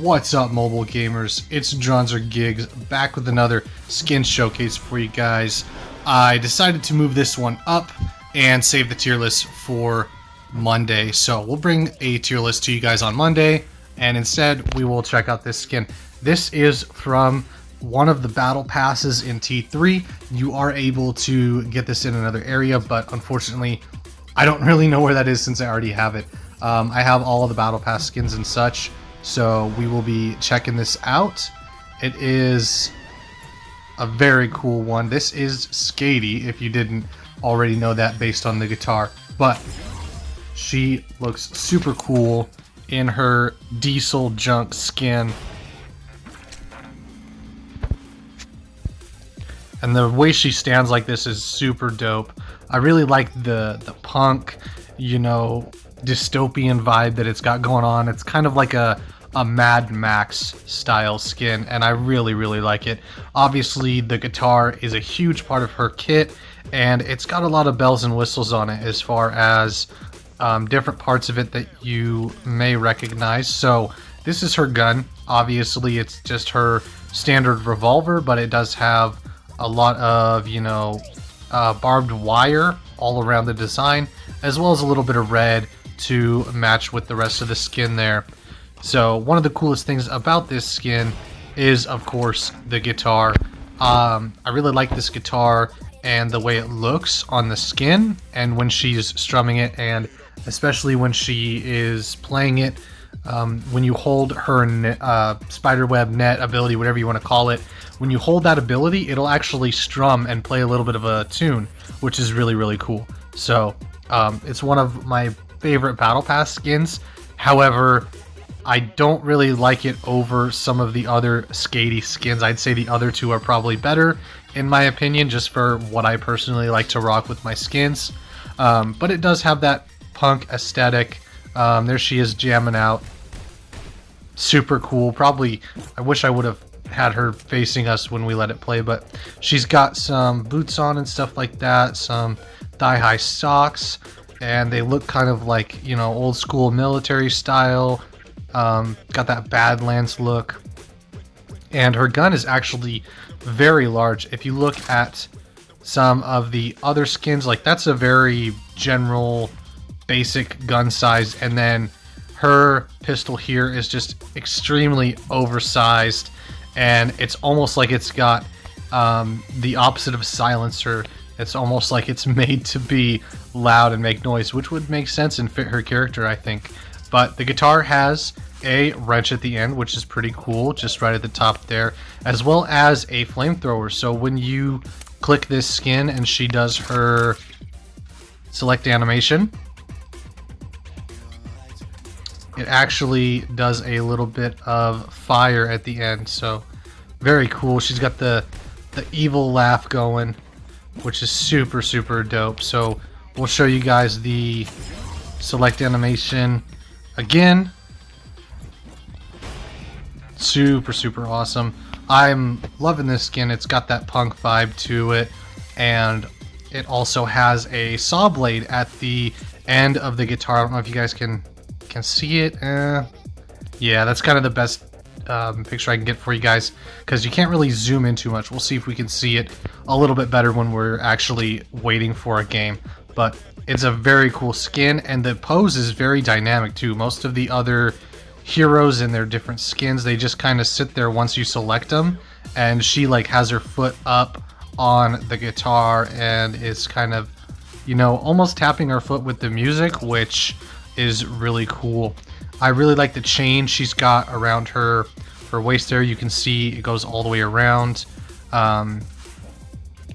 What's up, mobile gamers? It's Dronzer Gigs back with another skin showcase for you guys. I decided to move this one up and save the tier list for Monday. So we'll bring a tier list to you guys on Monday, and instead we will check out this skin. This is from one of the battle passes in T3. You are able to get this in another area, but unfortunately I don't really know where that is since I already have it. I have all of the battle pass skins and such, so we will be checking this out. It is a very cool one. This is Skadi, if you didn't already know that based on the guitar, but she looks super cool in her diesel junk skin. And the way she stands like this is super dope. I really like the punk, you know, dystopian vibe that it's got going on. It's kind of like a Mad Max style skin, and I really like it. Obviously the guitar is a huge part of her kit, and it's got a lot of bells and whistles on it as far as different parts of it that you may recognize. So this is her gun. Obviously it's just her standard revolver, but it does have a lot of, you know, barbed wire all around the design, as well as a little bit of red to match with the rest of the skin there. So one of the coolest things about this skin is, of course, the guitar. I really like this guitar and the way it looks on the skin and when she's strumming it, and especially when she is playing it. When you hold her spiderweb net ability, whatever you want to call it, when you hold that ability, it'll actually strum and play a little bit of a tune, which is really cool. So it's one of my favorite battle pass skins. However, I don't really like it over some of the other Skadi skins. I'd say the other two are probably better in my opinion, just for what I personally like to rock with my skins. But it does have that punk aesthetic. There she is jamming out. Super cool. Probably, I wish I would have had her facing us when we let it play, but she's got some boots on and stuff like that, some thigh-high socks, and they look kind of like, you know, old school military style. Got that Badlands look, and her gun is actually very large. If you look at some of the other skins, like that's a very general basic gun size, and then her pistol here is just extremely oversized, and it's almost like it's got the opposite of a silencer. It's almost like it's made to be loud and make noise, which would make sense and fit her character, I think. But the guitar has a wrench at the end, which is pretty cool, just right at the top there, as well as a flamethrower. So when you click this skin and she does her select animation, it actually does a little bit of fire at the end. So very cool. She's got the evil laugh going, which is super dope. So we'll show you guys the select animation again. Super awesome. I'm loving this skin. It's got that punk vibe to it, and it also has a saw blade at the end of the guitar. I don't know if you guys can see it. Yeah, that's kind of the best picture I can get for you guys, because you can't really zoom in too much. We'll see if we can see it a little bit better when we're actually waiting for a game. But it's a very cool skin, and the pose is very dynamic too. Most of the other heroes in their different skins, they just kind of sit there once you select them, and she like has her foot up on the guitar and is kind of, you know, almost tapping her foot with the music, which is really cool. I really like the chain she's got around her waist there. You can see it goes all the way around, and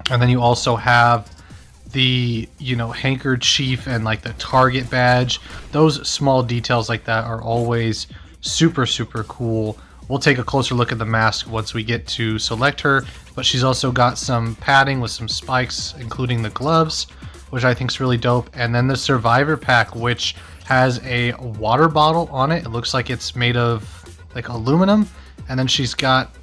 then you also have the, you know, handkerchief and like the target badge. Those small details like that are always super cool. We'll take a closer look at the mask once we get to select her, but she's also got some padding with some spikes, including the gloves, which I think is really dope. And then the survivor pack, which has a water bottle on it. It looks like it's made of like aluminum, and then she's got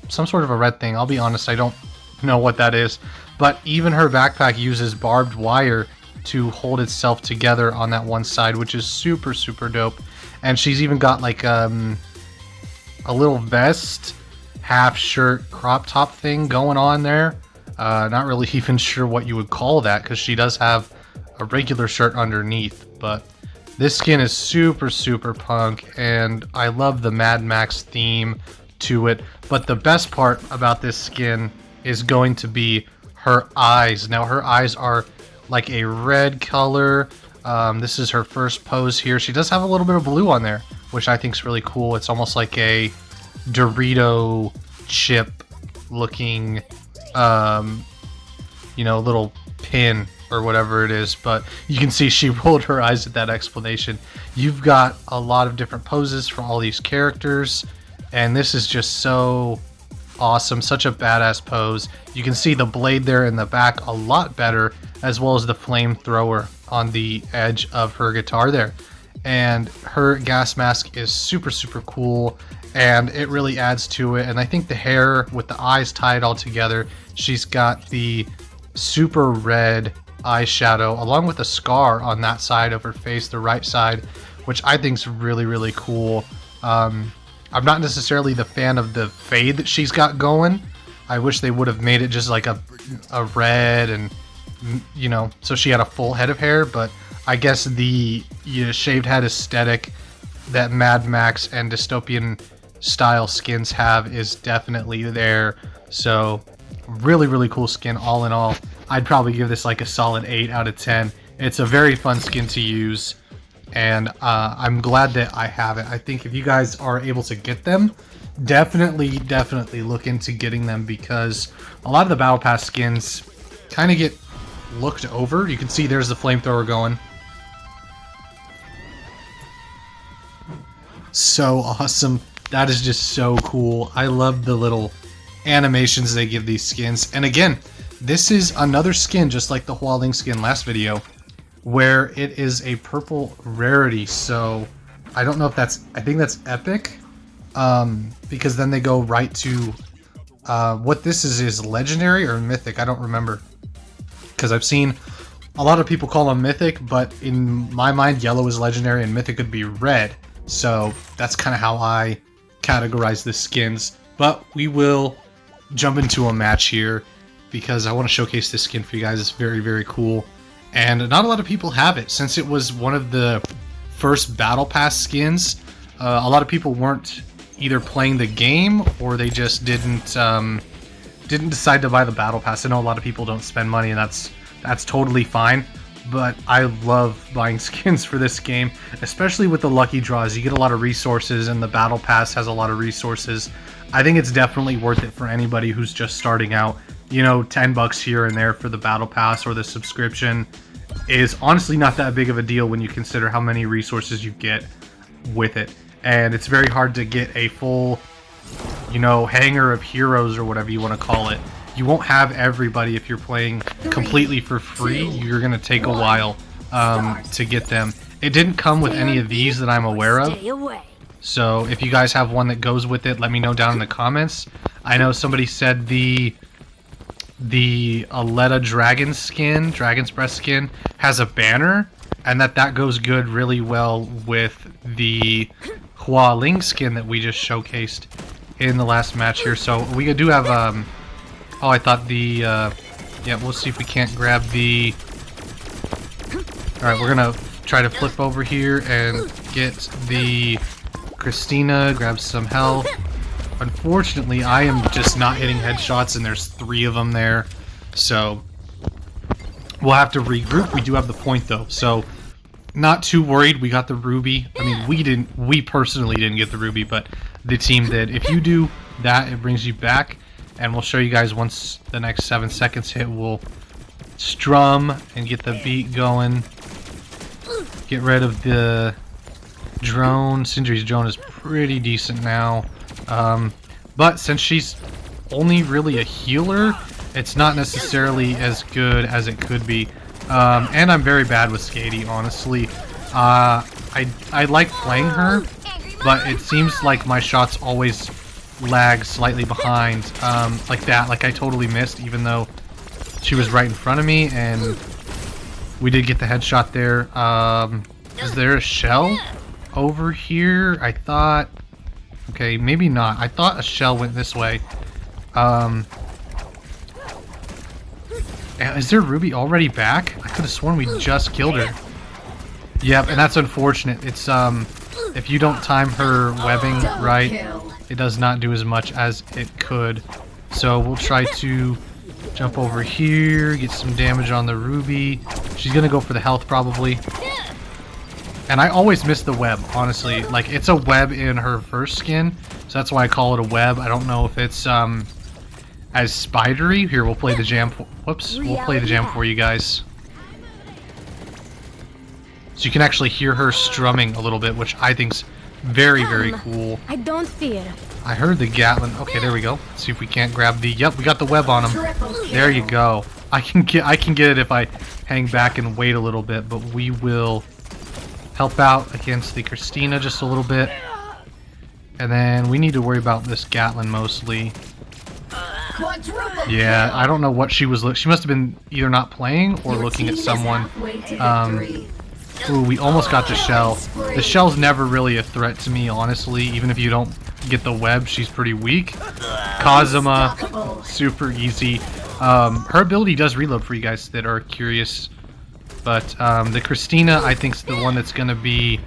some sort of a red thing. I'll be honest, I don't know what that is, but even her backpack uses barbed wire to hold itself together on that one side, which is super dope. And she's even got like a little vest, half shirt, crop top thing going on there. Not really even sure what you would call that, because she does have a regular shirt underneath, but this skin is super, super punk, and I love the Mad Max theme to it. But the best part about this skin is going to be her eyes. Now, her eyes are like a red color. This is her first pose here. She does have a little bit of blue on there, which I think is really cool. It's almost like a Dorito chip looking, you know, little pin or whatever it is, but you can see she rolled her eyes at that explanation. You've got a lot of different poses for all these characters, and this is just so awesome. Such a badass pose. You can see the blade there in the back a lot better, as well as the flamethrower on the edge of her guitar there. And her gas mask is super, super cool, and it really adds to it. And I think the hair with the eyes tied all together, she's got the super red eyeshadow along with a scar on that side of her face, the right side, which I think is really, really cool. I'm not necessarily the fan of the fade that she's got going. I wish they would have made it just like a red, and you know, so she had a full head of hair. But I guess the shaved head aesthetic that Mad Max and dystopian style skins have is definitely there. So really, really cool skin all in all. I'd probably give this like a solid 8 out of 10. It's a very fun skin to use, and I'm glad that I have it. I think if you guys are able to get them, definitely look into getting them, because a lot of the Battle Pass skins kind of get looked over. You can see there's the flamethrower going. So awesome. That is just so cool. I love the little animations they give these skins. And again, this is another skin just like the Hualing skin last video, where it is a purple rarity. So I don't know if that's, I think that's epic, because then they go right to what this is legendary or mythic. I don't remember, because I've seen a lot of people call them mythic, but in my mind yellow is legendary and mythic would be red. So that's kind of how I categorize the skins. But we will jump into a match here, because I want to showcase this skin for you guys. It's very, very cool, and not a lot of people have it, since it was one of the first Battle Pass skins. A lot of people weren't either playing the game, or they just didn't decide to buy the Battle Pass. I know a lot of people don't spend money, and that's totally fine, but I love buying skins for this game, especially with the lucky draws. You get a lot of resources, and the Battle Pass has a lot of resources. I think it's definitely worth it for anybody who's just starting out. You know, 10 bucks here and there for the Battle Pass or the subscription is honestly not that big of a deal when you consider how many resources you get with it. And it's very hard to get a full, you know, hanger of heroes or whatever you want to call it. You won't have everybody if you're playing completely for free. You're going to take a while to get them. It didn't come with any of these that I'm aware of. So if you guys have one that goes with it, let me know down in the comments. I know somebody said the Aletta Dragon skin, Dragon's Breath skin, has a banner, and that goes good really well with the Hualing skin that we just showcased in the last match here. So we do have, oh, I thought the, yeah, we'll see if we can't grab the, alright, we're gonna try to flip over here and get the Christina, grab some health. Unfortunately, I am just not hitting headshots, and there's 3 of them there, so we'll have to regroup. We do have the point though, so not too worried. We got the ruby. I mean, we personally didn't get the ruby, but the team did. If you do that, it brings you back, and we'll show you guys once the next 7 seconds hit. We'll strum and get the beat going. Get rid of the drone. Sindri's drone is pretty decent now. But since she's only really a healer, it's not necessarily as good as it could be. And I'm very bad with Skadi, honestly. I like playing her, but it seems like my shots always lag slightly behind, like that. Like I totally missed, even though she was right in front of me, and we did get the headshot there. Is there a shell over here? I thought Okay, maybe not. I thought a shell went this way. Is their Ruby already back? I could have sworn we just killed her. Yep, and that's unfortunate. It's, if you don't time her webbing right, it does not do as much as it could. So we'll try to jump over here, get some damage on the Ruby. She's gonna go for the health probably. And I always miss the web, honestly. Like, it's a web in her first skin, so that's why I call it a web. I don't know if it's, as spidery. Here, we'll play the jam. Whoops, we'll play the jam for you guys. So you can actually hear her strumming a little bit, which I think's very, very cool. I don't fear. I heard the Gatlin. Okay, there we go. Let's see if we can't grab the. Yep, we got the web on him. There you go. I can get it if I hang back and wait a little bit, but we will help out against the Christina just a little bit, and then we need to worry about this Gatlin mostly. Yeah, I don't know what she was. She must have been either not playing or looking at someone. Ooh, we almost got the shell. The shell's never really a threat to me, honestly. Even if you don't get the web, she's pretty weak. Kazuma, super easy. Her ability does reload for you guys that are curious. But the Christina, I think, is the one that's going to be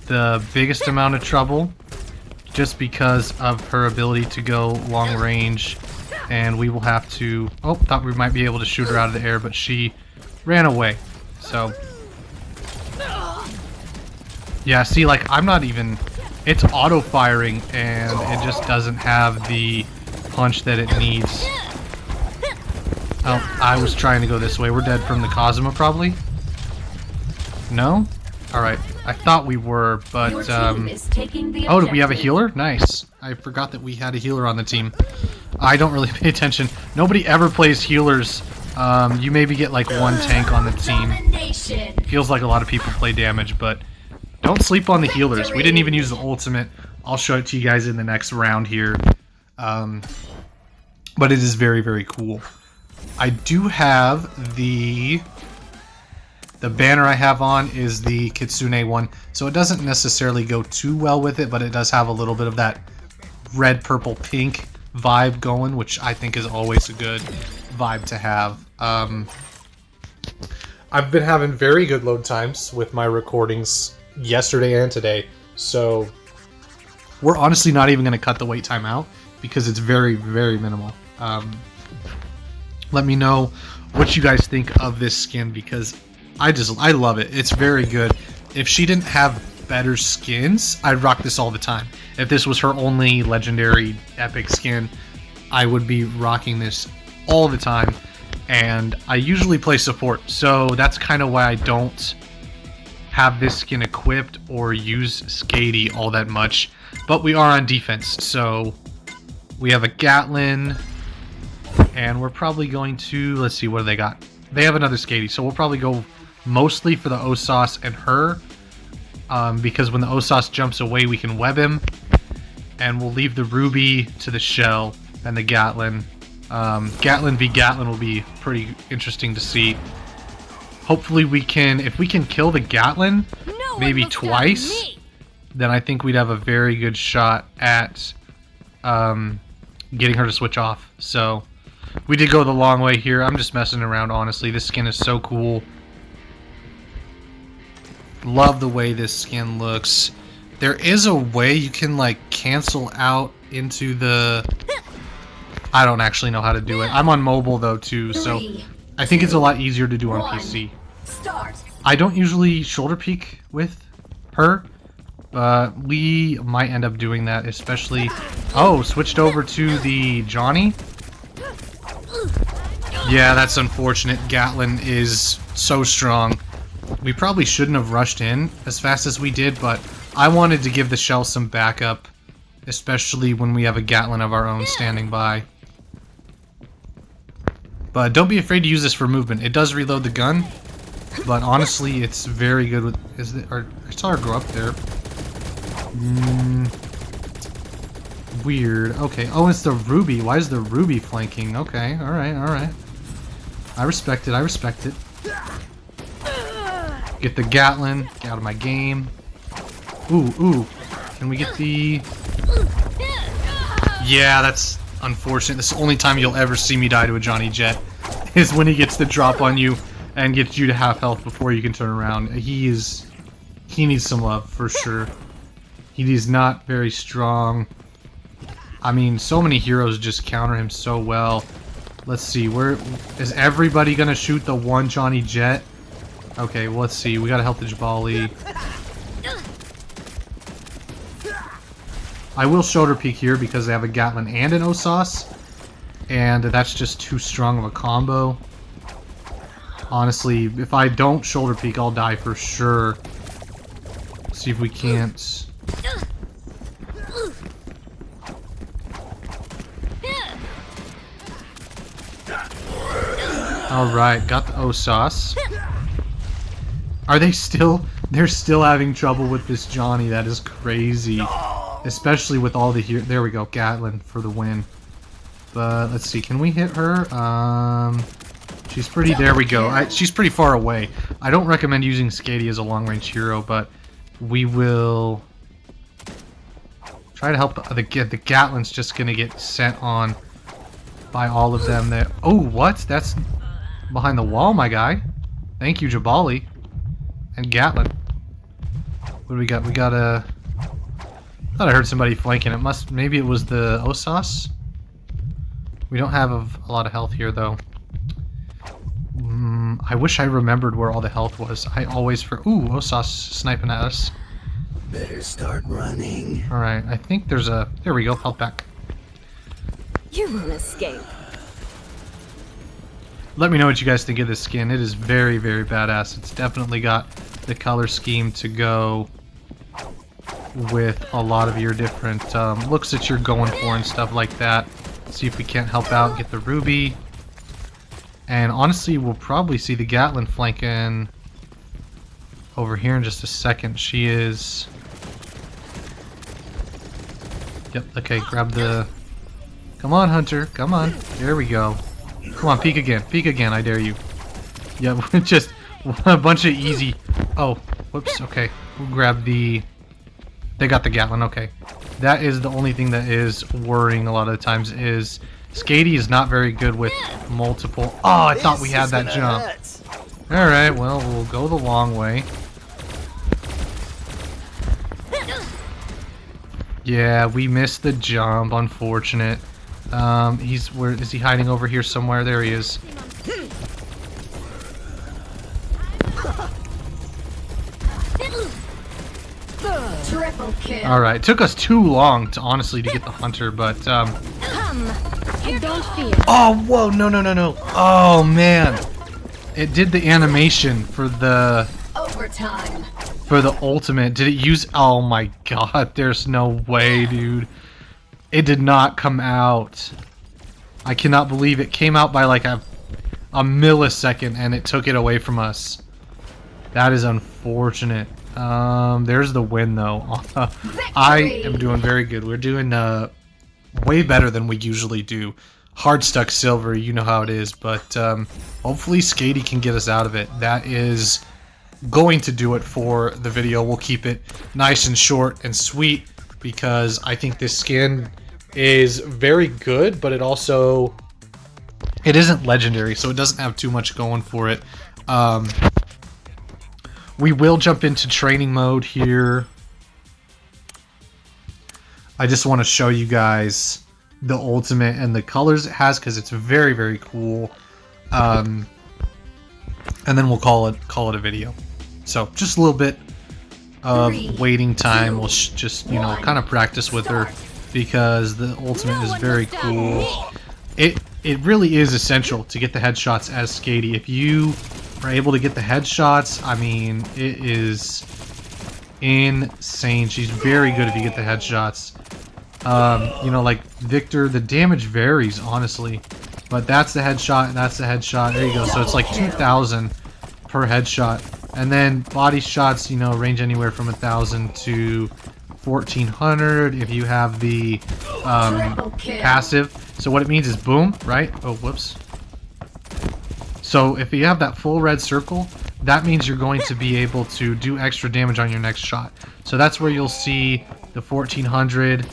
the biggest amount of trouble. Just because of her ability to go long range. And we will have to... Oh, thought we might be able to shoot her out of the air, but she ran away. So... Yeah, see, like, I'm not even... It's auto-firing, and it just doesn't have the punch that it needs. Oh, I was trying to go this way. We're dead from the Kazuma, probably? No? Alright, I thought we were, but, oh, did we have a healer? Nice. I forgot that we had a healer on the team. I don't really pay attention. Nobody ever plays healers. You maybe get, like, one tank on the team. Feels like a lot of people play damage, but... Don't sleep on the healers. We didn't even use the ultimate. I'll show it to you guys in the next round here. But it is very, very cool. I do have the banner I have on is the Kitsune one. So it doesn't necessarily go too well with it, but it does have a little bit of that red, purple, pink vibe going, which I think is always a good vibe to have. I've been having very good load times with my recordings yesterday and today, so we're honestly not even going to cut the wait time out because it's very, very minimal. Let me know what you guys think of this skin because I love it. It's very good. If she didn't have better skins, I'd rock this all the time. If this was her only legendary epic skin, I would be rocking this all the time. And I usually play support, so that's kind of why I don't have this skin equipped or use Skadi all that much, but we are on defense, so we have a Gatlin, and we're probably going to, let's see, what do they got? They have another Skadi, so we'll probably go mostly for the Osos and her, because when the Osos jumps away, we can web him, and we'll leave the Ruby to the shell and the Gatlin. Gatlin v Gatlin will be pretty interesting to see. Hopefully we can, if we can kill the Gatlin maybe twice, then I think we'd have a very good shot at getting her to switch off. So we did go the long way here. I'm just messing around, honestly. This skin is so cool. Love the way this skin looks. There is a way you can like cancel out into the... I don't actually know how to do it. I'm on mobile though too, so I think it's a lot easier to do on PC. I don't usually shoulder peek with her, but we might end up doing that, especially... Oh, switched over to the Johnny? Yeah, that's unfortunate. Gatlin is so strong. We probably shouldn't have rushed in as fast as we did, but I wanted to give the shell some backup, especially when we have a Gatlin of our own standing by. But don't be afraid to use this for movement. It does reload the gun, but honestly, it's very good with... I saw her go up there. Weird. Okay. Oh, it's the Ruby. Why is the Ruby flanking? Okay. Alright, alright. I respect it. I respect it. Get the Gatlin. Get out of my game. Ooh, ooh. Can we get the... Yeah, that's unfortunate. This is the only time you'll ever see me die to a Johnny Jet, is when he gets the drop on you and gets you to half health before you can turn around. He needs some love, for sure. He is not very strong. I mean, so many heroes just counter him so well. Let's see, where is everybody gonna shoot the one Johnny Jet? Okay, well, let's see. We gotta help the Jabali. I will shoulder peek here because they have a Gatlin and an Osas, and that's just too strong of a combo. Honestly, if I don't shoulder peek, I'll die for sure. See if we can't. Alright, got the Osas. Are they still... They're still having trouble with this Johnny. That is crazy. Especially with all the... There we go, Gatlin for the win. But, let's see, can we hit her? She's pretty... There we go. She's pretty far away. I don't recommend using Skadi as a long-range hero, but we will... try to help the Gatlin's just gonna get sent on by all of them there. Oh, what? That's behind the wall, my guy. Thank you, Jabali. And Gatlin. What do we got? We got a... I thought I heard somebody flanking. It must... Maybe it was the Osas? We don't have a lot of health here, though. I wish I remembered where all the health was. I always... Ooh, Osas sniping at us. Better start running. Alright, I think there's a... There we go, health back. You won't escape. Let me know what you guys think of this skin. It is very, very badass. It's definitely got the color scheme to go with a lot of your different looks that you're going for and stuff like that. See if we can't help out, get the Ruby. And honestly, we'll probably see the Gatlin flanking over here in just a second. She is... Yep, okay, grab the... Come on, Hunter, come on. There we go. Come on, peek again, I dare you. Yeah, just a bunch of easy... Oh, whoops, okay. We'll grab the... They got the Gatlin, okay. That is the only thing that is worrying a lot of the times is... Skadi is not very good with multiple... Oh, I thought we had that jump. Alright, well, we'll go the long way. Yeah, we missed the jump, unfortunate. Where is he hiding over here somewhere? There he is. Triple kill. Alright, took us too long to honestly to get the Hunter, but Come. I don't fear. Oh, whoa, no. Oh, man. It did the animation for the... Overtime. For the ultimate. Did it use... Oh my god, there's no way, dude. It did not come out. I cannot believe it came out by like a millisecond and it took it away from us. That is unfortunate. There's the win though. I am doing very good. We're doing way better than we usually do. Hard stuck silver, you know how it is, but hopefully Skadi can get us out of it. That is going to do it for the video. We'll keep it nice and short and sweet because I think this skin is very good, but it isn't legendary, so it doesn't have too much going for it. We will jump into training mode here. I just want to show you guys the ultimate and the colors it has because it's very, very cool. And then we'll call it a video. So just a little bit of waiting time. We'll just, you know, kind of practice with her because the ultimate is very cool. It really is essential to get the headshots as Skadi. If you are able to get the headshots, I mean, it is insane. She's very good if you get the headshots. You know, like Victor, the damage varies, honestly. But that's the headshot, and that's the headshot. There you go. So it's like 2,000 per headshot. And then body shots, you know, range anywhere from 1,000 to 1,400 if you have the passive. So what it means is boom, right? Oh, whoops. So if you have that full red circle, that means you're going to be able to do extra damage on your next shot. So that's where you'll see the 1,400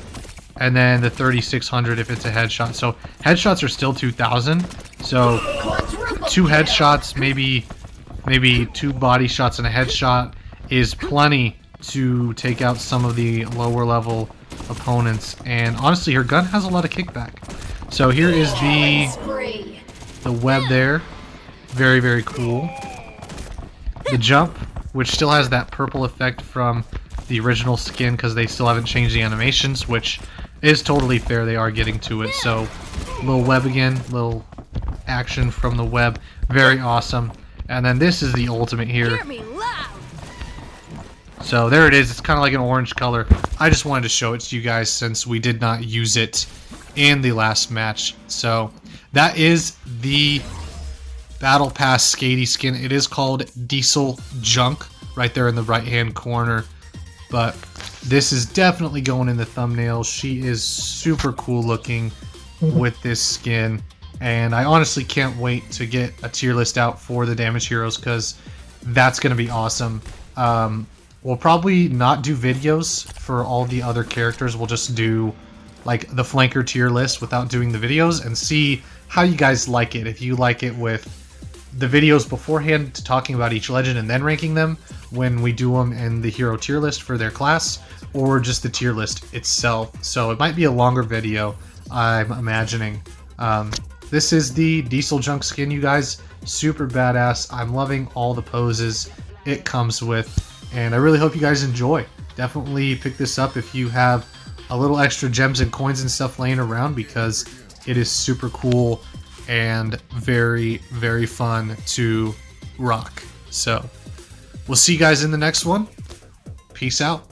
and then the 3600 if it's a headshot. So headshots are still 2000. So 2 headshots, maybe 2 body shots and a headshot is plenty to take out some of the lower level opponents. And honestly, her gun has a lot of kickback. So here is the web there. Very, very cool. The jump, which still has that purple effect from the original skin because they still haven't changed the animations, which is totally fair. They are getting to it. So little web again, little action from the web. Very awesome. And then this is the ultimate here. So there it is. It's kind of like an orange color. I just wanted to show it to you guys since we did not use it in the last match. So that is the Battle Pass Skadi skin. It is called Diesel Junk right there in the right hand corner. But this is definitely going in the thumbnail. She is super cool looking with this skin. And I honestly can't wait to get a tier list out for the damage heroes because that's going to be awesome. We'll probably not do videos for all the other characters. We'll just do like the flanker tier list without doing the videos and see how you guys like it. If you like it with the videos beforehand talking about each legend and then ranking them when we do them in the hero tier list for their class, or just the tier list itself. So it might be a longer video, I'm imagining. This is the Diesel Junk skin, you guys. Super badass. I'm loving all the poses it comes with, and I really hope you guys enjoy. Definitely pick this up if you have a little extra gems and coins and stuff laying around, because it is super cool and very, very fun to rock. So we'll see you guys in the next one. Peace out.